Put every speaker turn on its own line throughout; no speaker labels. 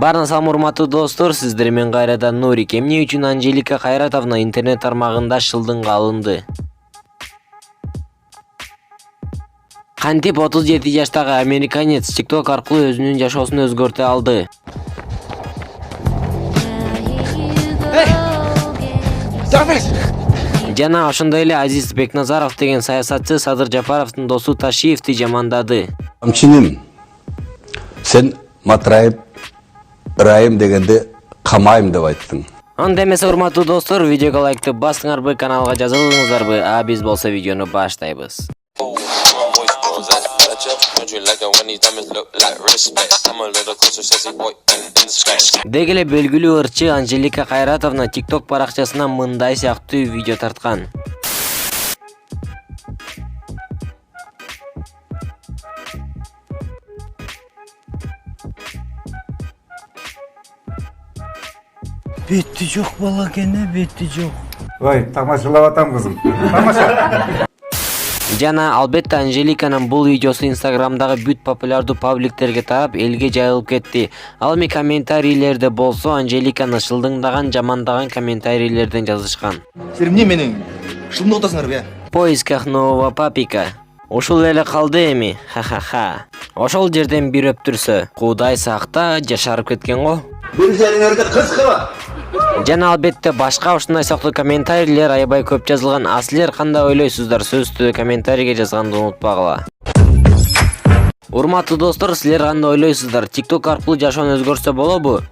Баарыңызга салам урматтуу достор, сиздер менен кайрадан Нурик. Эмне үчүн Анжелика Кайратовна интернет тармагында шылдыңга алынды? Кантип 37 жаштагы американец TikTok аркылуу өзүнүн жашоосун өзгөртө алды? Жана ошондой эле Азиз Бекназаров деген саясатчы Садыр Жапаровдун досу Ташиевди жамандады.
Камчиним, сен матырайып, ырайым дегенде камайым деп айттың.
Анда эмесе урматтуу достор, видеого лайктып басыңарбы, каналга жазылыңыздарбы, а биз болсо видеону баштайбыз. Деги эле белгилүү ырчы Анжелика Кайратовна TikTok баракчасына мындай сыяктуу видео тарткан.
Бетти жок бала кене, бетти жок.
Ой, тамашалап атам кызым. Тамаша.
Жана албетте Анжеликанын бул видеосу Инстаграмдагы бүт популярдуу пабликтерге тарап, элге жайылып кетти. Ал эми комментарийлерде болсо Анжеликаны шылдыңдаган, жамандаган комментарийлерден жазышкан.
Сен эмне менен шылдың атасыңар
В поисках нового папика. Ушул эле калды эми. Ха-ха-ха. Ошол жерден бир өптүрсө, Кудай сакта жашарып кеткен го.
Бир жериңерде кызкыба.
Жана албетте башка ушундай сыяктуу комментарийлер аябай көп жазылган. А силер кандай ойлойсуздар? Сөздү комментарийге жазганды унутпагыла. Урматтуу достор, силер кандай ойлойсуздар? TikTok аркылуу жашоону өзгөрсө болобу?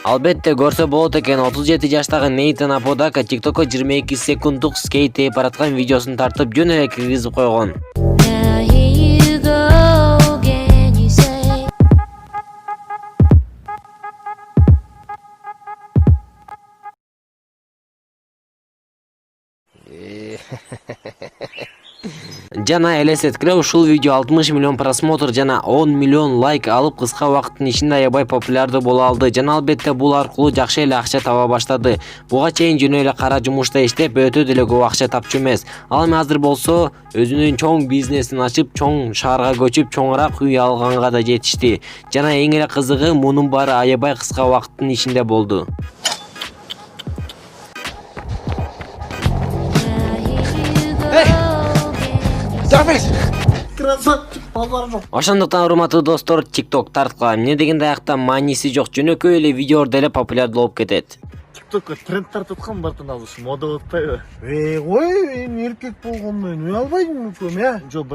Албетте көрсө болот экен. 37 жаштагы Нейтан Аподака TikTokко 22 секунддук скейт тээп бараткан видеосун тартып жөн эле киргизип койгон. Жана элестеткиле, ушул видео 60 миллион просмотр жана 10 миллион лайк алып кыска убакыттын ичинде аябай популярдуу боло алды. Жана албетте бул аркылуу жакшы эле акча таба баштады. Буга чейин жөн эле кара жумушта иштеп өтө деле көп акча тапчу эмес. Ал эми азыр болсо өзүнүн чоң бизнесин ачып, чоң шаарга көчүп, чоңураак үй алганга да жетишти. Жана эң эле кызыгы, мунун баары аябай кыска убакыттын ичинде болду. Ошондуктан урматтуу достор, TikTok тарткыла. Эмне дегенде аякта мааниси жок, жөнөкөй эле видеолордо эле популярдуу болуп кетет.
TikTok'ка тренд тартып аткан бартын алыш мода болуп атпайбы?
Ой, эми эркек болгондон уй албайбын мүкөм,
Жок.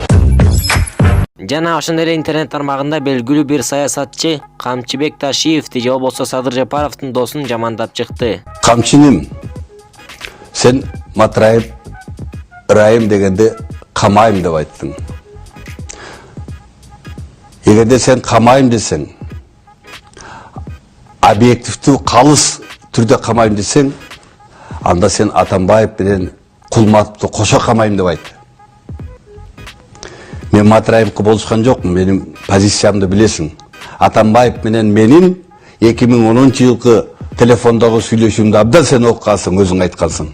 Жана ошондой эле интернет тармагында белгилүү бир саясатчы Камчыбек Ташиевди же болбосо Садыр Жапаровдун досун жамандап чыкты.
Камчиним, сен матырайып, ырайым дегенде камайым деп айттың. Эгерде сен камайым десең, объективдүү калыс түрдө камайым десең, анда сен Атамбаев менен Кулматовду кошо камайым деп айт. Мен матырайымкы болушкан жокмун, менин позициямды билесиң. Атамбаев менен менин 2010 жылкы телефондогу сүйлөшүүмдү абдан сен окугансың, өзүң айткансың.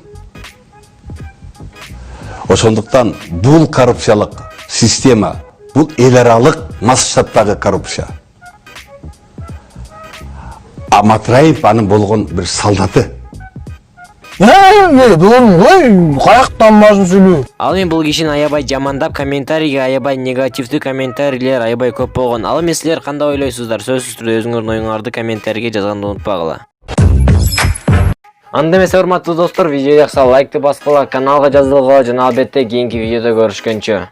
Ошондуктан бул коррупциялык система, бул эл аралык масштабтагы коррупция. А Матраев анын болгон бир солдаты.
Ой, каяктан башын сүйлөө.
Ал эми бул кишини аябай жамандап, комментарийге аябай негативдүү комментарийлер аябай көп болгон. Ал эми силер кандай ойлойсуздар? Сөзсүз түрдө өзүңөрдүн оюңарды комментарийге жазганды унутпагыла. Анда эмесе урматтуу достор, видео жакса лайкты баскыла, каналга жазылгыла жана албетте кийинки видеодо көрүшкөнчө.